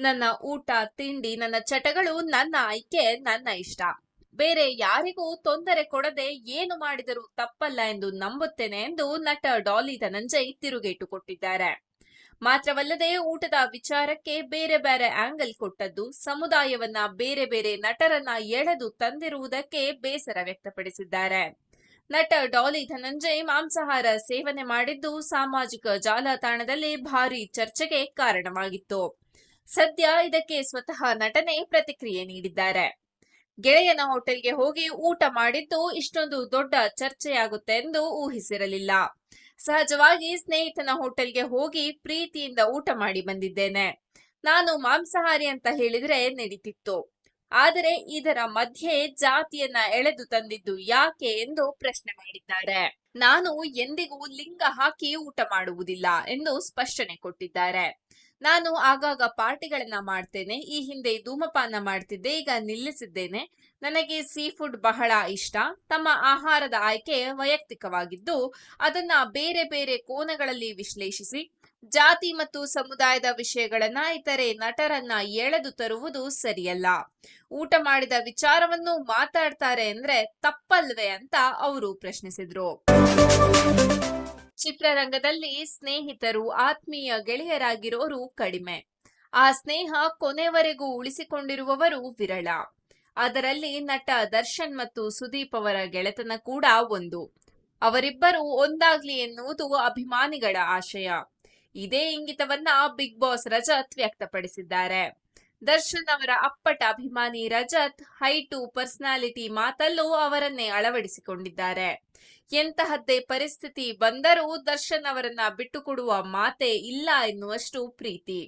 ನನ್ನ ಊಟ ತಿಂಡಿ ನನ್ನ ಚಟಗಳು ನನ್ನ ಆಯ್ಕೆ ನನ್ನ ಇಷ್ಟ. ಬೇರೆ ಯಾರಿಗೂ ತೊಂದರೆ ಕೊಡದೆ ಏನು ಮಾಡಿದರೂ ತಪ್ಪಲ್ಲ ಎಂದು ನಂಬುತ್ತೇನೆ ಎಂದು ನಟ ಡಾಲಿ ಧನಂಜಯ್ ತಿರುಗೇಟು ಕೊಟ್ಟಿದ್ದಾರೆ. ಮಾತ್ರವಲ್ಲದೆ ಊಟದ ವಿಚಾರಕ್ಕೆ ಬೇರೆ ಬೇರೆ ಆಂಗಲ್ ಕೊಟ್ಟದ್ದು, ಸಮುದಾಯವನ್ನ ಬೇರೆ ಬೇರೆ ನಟರನ್ನ ಎಳೆದು ತಂದಿರುವುದಕ್ಕೆ ಬೇಸರ ವ್ಯಕ್ತಪಡಿಸಿದ್ದಾರೆ. ನಟ ಡಾಲಿ ಧನಂಜಯ್ ಮಾಂಸಾಹಾರ ಸೇವನೆ ಮಾಡಿದ್ದು ಸಾಮಾಜಿಕ ಜಾಲತಾಣದಲ್ಲಿ ಭಾರಿ ಚರ್ಚೆಗೆ ಕಾರಣವಾಗಿತ್ತು. ಸದ್ಯ ಇದಕ್ಕೆ ಸ್ವತಃ ನಟನೆ ಪ್ರತಿಕ್ರಿಯೆ ನೀಡಿದ್ದಾರೆ. ಗೆಳೆಯನ ಹೋಟೆಲ್ಗೆ ಹೋಗಿ ಊಟ ಮಾಡಿದ್ದು ಇಷ್ಟೊಂದು ದೊಡ್ಡ ಚರ್ಚೆಯಾಗುತ್ತೆ ಎಂದು ಊಹಿಸಿರಲಿಲ್ಲ. ಸಹಜವಾಗಿ ಸ್ನೇಹಿತನ ಹೋಟೆಲ್ಗೆ ಹೋಗಿ ಪ್ರೀತಿಯಿಂದ ಊಟ ಮಾಡಿ ಬಂದಿದ್ದೇನೆ. ನಾನು ಮಾಂಸಾಹಾರಿ ಅಂತ ಹೇಳಿದ್ರೆ ನಡೀತಿತ್ತು. ಆದರೆ ಇದರ ಮಧ್ಯೆ ಜಾತಿಯನ್ನ ಎಳೆದು ತಂದಿದ್ದು ಯಾಕೆ ಎಂದು ಪ್ರಶ್ನೆ ಮಾಡಿದ್ದಾರೆ. ನಾನು ಎಂದಿಗೂ ಲಿಂಗ ಹಾಕಿ ಊಟ ಮಾಡುವುದಿಲ್ಲ ಎಂದು ಸ್ಪಷ್ಟನೆ ಕೊಟ್ಟಿದ್ದಾರೆ. ನಾನು ಆಗಾಗ ಪಾರ್ಟಿಗಳನ್ನ ಮಾಡ್ತೇನೆ. ಈ ಹಿಂದೆ ಧೂಮಪಾನ ಮಾಡ್ತಿದ್ದೆ, ಈಗ ನಿಲ್ಲಿಸಿದ್ದೇನೆ. ನನಗೆ ಸೀ ಫುಡ್ ಬಹಳ ಇಷ್ಟ. ತಮ್ಮ ಆಹಾರದ ಆಯ್ಕೆ ವೈಯಕ್ತಿಕವಾಗಿದ್ದು ಅದನ್ನ ಬೇರೆ ಬೇರೆ ಕೋನಗಳಲ್ಲಿ ವಿಶ್ಲೇಷಿಸಿ ಜಾತಿ ಮತ್ತು ಸಮುದಾಯದ ವಿಷಯಗಳನ್ನ ಇತರೆ ನಟರನ್ನ ಎಳೆದು ತರುವುದು ಸರಿಯಲ್ಲ. ಊಟ ಮಾಡಿದ ವಿಚಾರವನ್ನು ಮಾತಾಡ್ತಾರೆ ಅಂದ್ರೆ ತಪ್ಪಲ್ವೇ ಅಂತ ಅವರು ಪ್ರಶ್ನಿಸಿದ್ರು. ಚಿತ್ರರಂಗದಲ್ಲಿ ಸ್ನೇಹಿತರು ಆತ್ಮೀಯ ಗೆಳೆಯರಾಗಿರೋರು ಕಡಿಮೆ. ಆ ಸ್ನೇಹ ಕೊನೆವರೆಗೂ ಉಳಿಸಿಕೊಂಡಿರುವವರು ವಿರಳ. ಅದರಲ್ಲಿ ನಟ ದರ್ಶನ್ ಮತ್ತು ಸುದೀಪ್ ಅವರ ಗೆಳೆತನ ಕೂಡ ಒಂದು. ಅವರಿಬ್ಬರು ಒಂದಾಗ್ಲಿ ಎನ್ನುವುದು ಅಭಿಮಾನಿಗಳ ಆಶಯ. ಇದೇ ಇಂಗಿತವನ್ನ ಬಿಗ್ ಬಾಸ್ ರಜತ್ ವ್ಯಕ್ತಪಡಿಸಿದ್ದಾರೆ. ದರ್ಶನ್ ಅವರ ಅಪ್ಪಟ ಅಭಿಮಾನಿ ರಜತ್ ಹೈಟು ಪರ್ಸನಾಲಿಟಿ ಮಾತಲ್ಲೂ ಅವರನ್ನೇ ಅಳವಡಿಸಿಕೊಂಡಿದ್ದಾರೆ. ಎಂತಹದ್ದೇ ಪರಿಸ್ಥಿತಿ ಬಂದರೂ ದರ್ಶನ್ ಅವರನ್ನ ಬಿಟ್ಟುಕೊಡುವ ಮಾತೇ ಇಲ್ಲ ಎನ್ನುವಷ್ಟು ಪ್ರೀತಿ.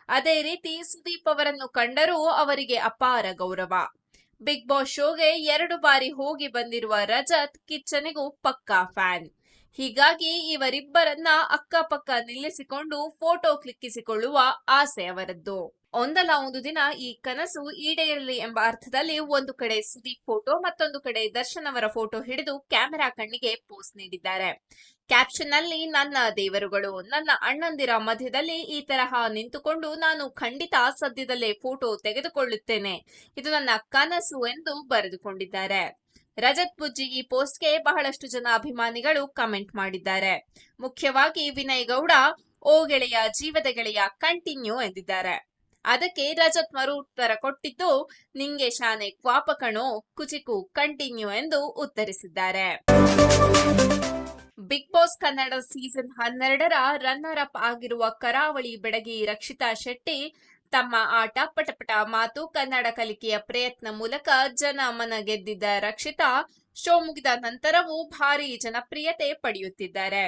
ಅದೇ ರೀತಿ ಸುದೀಪ್ ಅವರನ್ನು ಕಂಡರೂ ಅವರಿಗೆ ಅಪಾರ ಗೌರವ. ಬಿಗ್ ಬಾಸ್ ಶೋಗೆ 2 ಬಾರಿ ಹೋಗಿ ಬಂದಿರುವ ರಜತ್ ಕಿಚ್ಚನಿಗೂ ಪಕ್ಕಾ ಫ್ಯಾನ್. ಹೀಗಾಗಿ ಇವರಿಬ್ಬರನ್ನ ಅಕ್ಕಪಕ್ಕ ನಿಲ್ಲಿಸಿಕೊಂಡು ಫೋಟೋ ಕ್ಲಿಕ್ಕಿಸಿಕೊಳ್ಳುವ ಆಸೆ ಅವರದ್ದು. ಒಂದಲ್ಲ ಒಂದು ದಿನ ಈ ಕನಸು ಈಡೇರಲಿ ಎಂಬ ಅರ್ಥದಲ್ಲಿ ಒಂದು ಕಡೆ ಸುದೀಪ್ ಫೋಟೋ, ಮತ್ತೊಂದು ಕಡೆ ದರ್ಶನ್ ಅವರ ಫೋಟೋ ಹಿಡಿದು ಕ್ಯಾಮೆರಾ ಕಣ್ಣಿಗೆ ಪೋಸ್ ನೀಡಿದ್ದಾರೆ. ಕ್ಯಾಪ್ಷನ್ ನಲ್ಲಿ ನನ್ನ ದೇವರುಗಳು, ನನ್ನ ಅಣ್ಣಂದಿರ ಮಧ್ಯದಲ್ಲಿ ಈ ತರಹ ನಿಂತುಕೊಂಡು ನಾನು ಖಂಡಿತ ಸದ್ಯದಲ್ಲೇ ಫೋಟೋ ತೆಗೆದುಕೊಳ್ಳುತ್ತೇನೆ, ಇದು ನನ್ನ ಕನಸು ಎಂದು ಬರೆದುಕೊಂಡಿದ್ದಾರೆ. ರಜತ್ ಬುಜ್ಜಿ ಈ ಪೋಸ್ಟ್ಗೆ ಬಹಳಷ್ಟು ಜನ ಅಭಿಮಾನಿಗಳು ಕಮೆಂಟ್ ಮಾಡಿದ್ದಾರೆ. ಮುಖ್ಯವಾಗಿ ವಿನಯ್ ಗೌಡ, ಓ ಗೆಳೆಯ, ಜೀವದ ಗೆಳೆಯ, ಕಂಟಿನ್ಯೂ ಎಂದಿದ್ದಾರೆ. ಅದಕ್ಕೆ ರಜತ್ ಮರು ಉತ್ತರ ಕೊಟ್ಟಿದ್ದು, ನಿಂಗೆ ಶಾನೆ ಕ್ವಾಪ ಕಣೋ ಕುಚಿಕು, ಕಂಟಿನ್ಯೂ ಎಂದು ಉತ್ತರಿಸಿದ್ದಾರೆ. ಬಿಗ್ ಬಾಸ್ ಕನ್ನಡ ಸೀಸನ್ 12ರ ರನ್ನರ್ ಅಪ್ ಆಗಿರುವ ಕರಾವಳಿ ಬೆಡಗಿ ರಕ್ಷಿತಾ ಶೆಟ್ಟಿ ತಮ್ಮ ಆಟ, ಪಟಪಟ ಮಾತು, ಕನ್ನಡ ಕಲಿಕೆಯ ಪ್ರಯತ್ನ ಮೂಲಕ ಜನ ಮನ ಗೆದ್ದಿದ್ದ ರಕ್ಷಿತಾ ಶೋ ಮುಗಿದ ನಂತರವೂ ಭಾರೀ ಜನಪ್ರಿಯತೆ ಪಡೆಯುತ್ತಿದ್ದಾರೆ.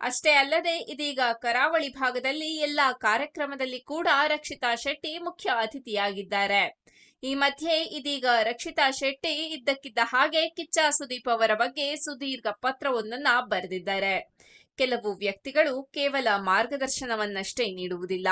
ಅಷ್ಟೇ ಅಲ್ಲದೆ ಇದೀಗ ಕರಾವಳಿ ಭಾಗದಲ್ಲಿ ಎಲ್ಲಾ ಕಾರ್ಯಕ್ರಮದಲ್ಲಿ ಕೂಡ ರಕ್ಷಿತಾ ಶೆಟ್ಟಿ ಮುಖ್ಯ ಅತಿಥಿಯಾಗಿದ್ದಾರೆ. ಈ ಮಧ್ಯೆ ಇದೀಗ ರಕ್ಷಿತಾ ಶೆಟ್ಟಿ ಇದ್ದಕ್ಕಿದ್ದ ಹಾಗೆ ಕಿಚ್ಚ ಸುದೀಪ್ ಅವರ ಬಗ್ಗೆ ಸುದೀರ್ಘ ಪತ್ರವೊಂದನ್ನ ಬರೆದಿದ್ದಾರೆ. ಕೆಲವು ವ್ಯಕ್ತಿಗಳು ಕೇವಲ ಮಾರ್ಗದರ್ಶನವನ್ನಷ್ಟೇ ನೀಡುವುದಿಲ್ಲ,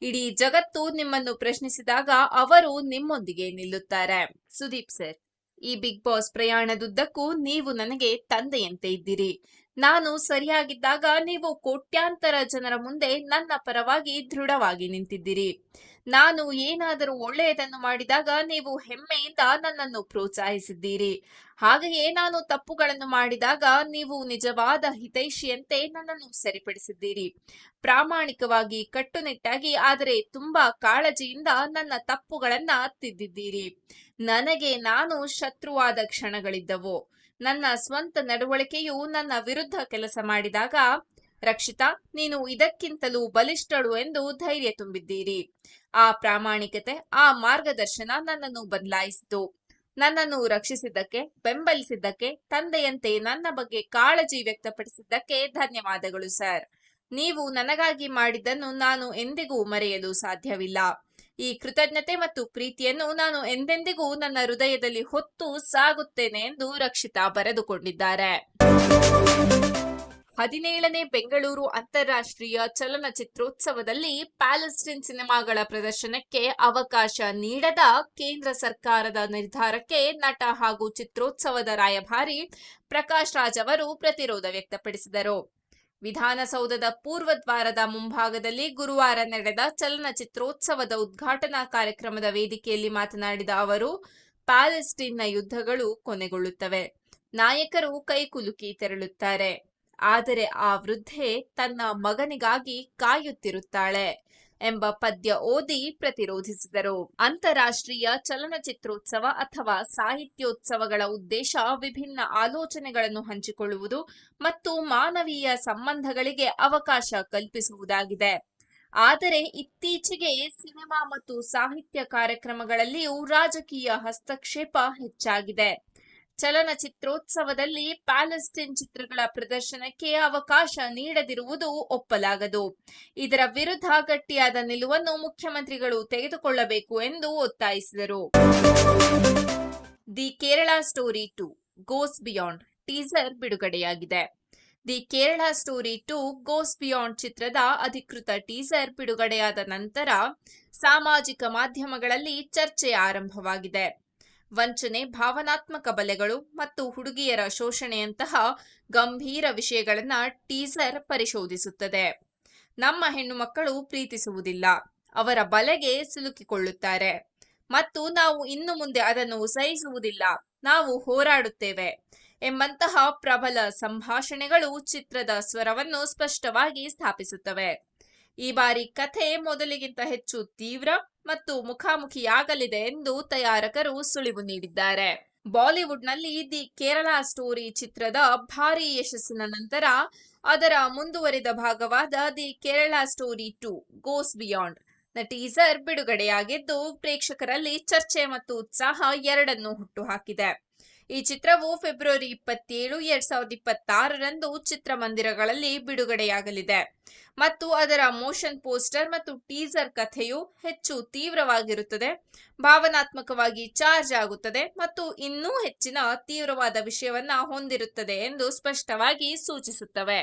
ಇಡೀ ಜಗತ್ತು ನಿಮ್ಮನ್ನು ಪ್ರಶ್ನಿಸಿದಾಗ ಅವರು ನಿಮ್ಮೊಂದಿಗೆ ನಿಲ್ಲುತ್ತಾರೆ. ಸುದೀಪ್ ಸರ್, ಈ ಬಿಗ್ ಬಾಸ್ ಪ್ರಯಾಣದುದ್ದಕ್ಕೂ ನೀವು ನನಗೆ ತಂದೆಯಂತೆ ಇದ್ದೀರಿ. ನಾನು ಸರಿಯಾಗಿದ್ದಾಗ ನೀವು ಕೋಟ್ಯಾಂತರ ಜನರ ಮುಂದೆ ನನ್ನ ಪರವಾಗಿ ದೃಢವಾಗಿ ನಿಂತಿದ್ದೀರಿ. ನಾನು ಏನಾದರೂ ಒಳ್ಳೆಯದನ್ನು ಮಾಡಿದಾಗ ನೀವು ಹೆಮ್ಮೆಯಿಂದ ನನ್ನನ್ನು ಪ್ರೋತ್ಸಾಹಿಸಿದ್ದೀರಿ. ಹಾಗೆಯೇ ನಾನು ತಪ್ಪುಗಳನ್ನು ಮಾಡಿದಾಗ ನೀವು ನಿಜವಾದ ಹಿತೈಷಿಯಂತೆ ನನ್ನನ್ನು ಸರಿಪಡಿಸಿದ್ದೀರಿ. ಪ್ರಾಮಾಣಿಕವಾಗಿ, ಕಟ್ಟುನಿಟ್ಟಾಗಿ, ಆದರೆ ತುಂಬಾ ಕಾಳಜಿಯಿಂದ ನನ್ನ ತಪ್ಪುಗಳನ್ನ ತಿದ್ದಿದ್ದೀರಿ. ನನಗೆ ನಾನು ಶತ್ರುವಾದ ಕ್ಷಣಗಳಿದ್ದವು. ನನ್ನ ಸ್ವಂತ ನಡವಳಿಕೆಯು ನನ್ನ ವಿರುದ್ಧ ಕೆಲಸ ಮಾಡಿದಾಗ ರಕ್ಷಿತಾ, ನೀನು ಇದಕ್ಕಿಂತಲೂ ಬಲಿಷ್ಠಳು ಎಂದು ಧೈರ್ಯ ತುಂಬಿದ್ದೀರಿ. ಆ ಪ್ರಾಮಾಣಿಕತೆ, ಆ ಮಾರ್ಗದರ್ಶನ ನನ್ನನ್ನು ಬದಲಾಯಿಸಿತು. ನನ್ನನ್ನು ರಕ್ಷಿಸಿದ್ದಕ್ಕೆ, ಬೆಂಬಲಿಸಿದ್ದಕ್ಕೆ, ತಂದೆಯಂತೆ ನನ್ನ ಬಗ್ಗೆ ಕಾಳಜಿ ವ್ಯಕ್ತಪಡಿಸಿದ್ದಕ್ಕೆ ಧನ್ಯವಾದಗಳು ಸರ್. ನೀವು ನನಗಾಗಿ ಮಾಡಿದ್ದನ್ನು ನಾನು ಎಂದಿಗೂ ಮರೆಯಲು ಸಾಧ್ಯವಿಲ್ಲ. ಈ ಕೃತಜ್ಞತೆ ಮತ್ತು ಪ್ರೀತಿಯನ್ನು ನಾನು ಎಂದೆಂದಿಗೂ ನನ್ನ ಹೃದಯದಲ್ಲಿ ಹೊತ್ತು ಸಾಗುತ್ತೇನೆ ಎಂದು ರಕ್ಷಿತಾ ಬರೆದುಕೊಂಡಿದ್ದಾರೆ. 17ನೇ ಬೆಂಗಳೂರು ಅಂತಾರಾಷ್ಟ್ರೀಯ ಚಲನಚಿತ್ರೋತ್ಸವದಲ್ಲಿ ಪ್ಯಾಲೆಸ್ಟೈನ್ ಸಿನಿಮಾಗಳ ಪ್ರದರ್ಶನಕ್ಕೆ ಅವಕಾಶ ನೀಡದ ಕೇಂದ್ರ ಸರ್ಕಾರದ ನಿರ್ಧಾರಕ್ಕೆ ನಟ ಹಾಗೂ ಚಿತ್ರೋತ್ಸವದ ರಾಯಭಾರಿ ಪ್ರಕಾಶ್ ರಾಜ್ ಅವರು ಪ್ರತಿರೋಧ ವ್ಯಕ್ತಪಡಿಸಿದರು. ವಿಧಾನಸೌಧದ ಪೂರ್ವದ್ವಾರದ ಮುಂಭಾಗದಲ್ಲಿ ಗುರುವಾರ ನಡೆದ ಚಲನಚಿತ್ರೋತ್ಸವದ ಉದ್ಘಾಟನಾ ಕಾರ್ಯಕ್ರಮದ ವೇದಿಕೆಯಲ್ಲಿ ಮಾತನಾಡಿದ ಅವರು, ಪ್ಯಾಲೆಸ್ಟೈನ್ನ ಯುದ್ಧಗಳು ಕೊನೆಗೊಳ್ಳುತ್ತವೆ, ನಾಯಕರು ಕೈಕುಲುಕಿ ತೆರಳುತ್ತಾರೆ, ಆದರೆ ಆ ವೃದ್ಧೆ ತನ್ನ ಮಗನಿಗಾಗಿ ಕಾಯುತ್ತಿರುತ್ತಾಳೆ ಎಂಬ ಪದ್ಯ ಓದಿ ಪ್ರತಿರೋಧಿಸಿದರು. ಅಂತಾರಾಷ್ಟ್ರೀಯ ಚಲನಚಿತ್ರೋತ್ಸವ ಅಥವಾ ಸಾಹಿತ್ಯೋತ್ಸವಗಳ ಉದ್ದೇಶ ವಿಭಿನ್ನ ಆಲೋಚನೆಗಳನ್ನು ಹಂಚಿಕೊಳ್ಳುವುದು ಮತ್ತು ಮಾನವೀಯ ಸಂಬಂಧಗಳಿಗೆ ಅವಕಾಶ ಕಲ್ಪಿಸುವುದಾಗಿದೆ. ಆದರೆ ಇತ್ತೀಚೆಗೆ ಸಿನಿಮಾ ಮತ್ತು ಸಾಹಿತ್ಯ ಕಾರ್ಯಕ್ರಮಗಳಲ್ಲಿಯೂ ರಾಜಕೀಯ ಹಸ್ತಕ್ಷೇಪ ಹೆಚ್ಚಾಗಿದೆ. ಚಲನಚಿತ್ರೋತ್ಸವದಲ್ಲಿ ಪ್ಯಾಲೆಸ್ಟೈನ್ ಚಿತ್ರಗಳ ಪ್ರದರ್ಶನಕ್ಕೆ ಅವಕಾಶ ನೀಡದಿರುವುದು ಒಪ್ಪಲಾಗದು. ಇದರ ವಿರುದ್ಧ ಗಟ್ಟಿಯಾದ ನಿಲುವನ್ನು ಮುಖ್ಯಮಂತ್ರಿಗಳು ತೆಗೆದುಕೊಳ್ಳಬೇಕು ಎಂದು ಒತ್ತಾಯಿಸಿದರು. The Kerala story 2 goes beyond teaser ಬಿಡುಗಡೆಯಾಗಿದೆ. The Kerala story 2 goes beyond ಚಿತ್ರದ ಅಧಿಕೃತ ಟೀಸರ್ ಬಿಡುಗಡೆಯಾದ ನಂತರ ಸಾಮಾಜಿಕ ಮಾಧ್ಯಮಗಳಲ್ಲಿ ಚರ್ಚೆ ಆರಂಭವಾಗಿದೆ. ವಂಚನೆ, ಭಾವನಾತ್ಮಕ ಬಲೆಗಳು ಮತ್ತು ಹುಡುಗಿಯರ ಶೋಷಣೆಯಂತಹ ಗಂಭೀರ ವಿಷಯಗಳನ್ನು ಟೀಸರ್ ಪರಿಶೋಧಿಸುತ್ತದೆ. ನಮ್ಮ ಹೆಣ್ಣು ಮಕ್ಕಳು ಪ್ರೀತಿಸುವುದಿಲ್ಲ, ಅವರ ಬಲೆಗೆ ಸಿಲುಕಿಕೊಳ್ಳುತ್ತಾರೆ ಮತ್ತು ನಾವು ಇನ್ನು ಮುಂದೆ ಅದನ್ನು ಸಹಿಸುವುದಿಲ್ಲ, ನಾವು ಹೋರಾಡುತ್ತೇವೆ ಎಂಬಂತಹ ಪ್ರಬಲ ಸಂಭಾಷಣೆಗಳು ಚಿತ್ರದ ಸ್ವರವನ್ನು ಸ್ಪಷ್ಟವಾಗಿ ಸ್ಥಾಪಿಸುತ್ತವೆ. ಈ ಬಾರಿ ಕಥೆ ಮೊದಲಿಗಿಂತ ಹೆಚ್ಚು ತೀವ್ರ ಮತ್ತು ಮುಖಾಮುಖಿಯಾಗಲಿದೆ ಎಂದು ತಯಾರಕರು ಸುಳಿವು ನೀಡಿದ್ದಾರೆ. ಬಾಲಿವುಡ್ನಲ್ಲಿ ದಿ ಕೇರಳ ಸ್ಟೋರಿ ಚಿತ್ರದ ಭಾರೀ ಯಶಸ್ಸಿನ ನಂತರ ಅದರ ಮುಂದುವರಿದ ಭಾಗವಾದ the Kerala story 2 goes beyond ನ ಟೀಸರ್ ಬಿಡುಗಡೆಯಾಗಿದ್ದು, ಪ್ರೇಕ್ಷಕರಲ್ಲಿ ಚರ್ಚೆ ಮತ್ತು ಉತ್ಸಾಹ ಎರಡನ್ನೂ ಹುಟ್ಟುಹಾಕಿದೆ. ಈ ಚಿತ್ರವು ಫೆಬ್ರವರಿ 27, 2026ರಂದು ಚಿತ್ರಮಂದಿರಗಳಲ್ಲಿ ಬಿಡುಗಡೆಯಾಗಲಿದೆ ಮತ್ತು ಅದರ ಮೋಷನ್ ಪೋಸ್ಟರ್ ಮತ್ತು ಟೀಸರ್ ಕಥೆಯು ಹೆಚ್ಚು ತೀವ್ರವಾಗಿರುತ್ತದೆ, ಭಾವನಾತ್ಮಕವಾಗಿ ಚಾರ್ಜ್ ಆಗುತ್ತದೆ ಮತ್ತು ಇನ್ನೂ ಹೆಚ್ಚಿನ ತೀವ್ರವಾದ ವಿಷಯವನ್ನ ಹೊಂದಿರುತ್ತದೆ ಎಂದು ಸ್ಪಷ್ಟವಾಗಿ ಸೂಚಿಸುತ್ತವೆ.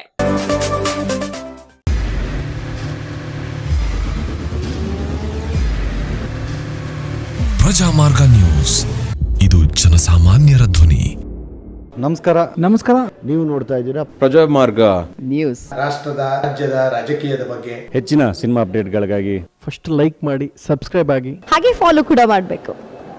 ಪ್ರಜಾಮಾರ್ಗ ನ್ಯೂಸ್, ಇದು ಜನಸಾಮಾನ್ಯರ ಧ್ವನಿ. ನಮಸ್ಕಾರ. ನೀವು ನೋಡ್ತಾ ಇದ್ದೀರಾ ಪ್ರಜಾಮಾರ್ಗ ನ್ಯೂಸ್. ರಾಷ್ಟ್ರದ, ರಾಜ್ಯದ, ರಾಜಕೀಯದ ಬಗ್ಗೆ ಹೆಚ್ಚಿನ ಸಿನಿಮಾ ಅಪ್ಡೇಟ್ಗಳಿಗಾಗಿ ಫಸ್ಟ್ ಲೈಕ್ ಮಾಡಿ, ಸಬ್ಸ್ಕ್ರೈಬ್ ಆಗಿ, ಹಾಗೆ ಫಾಲೋ ಕೂಡ ಮಾಡಬೇಕು.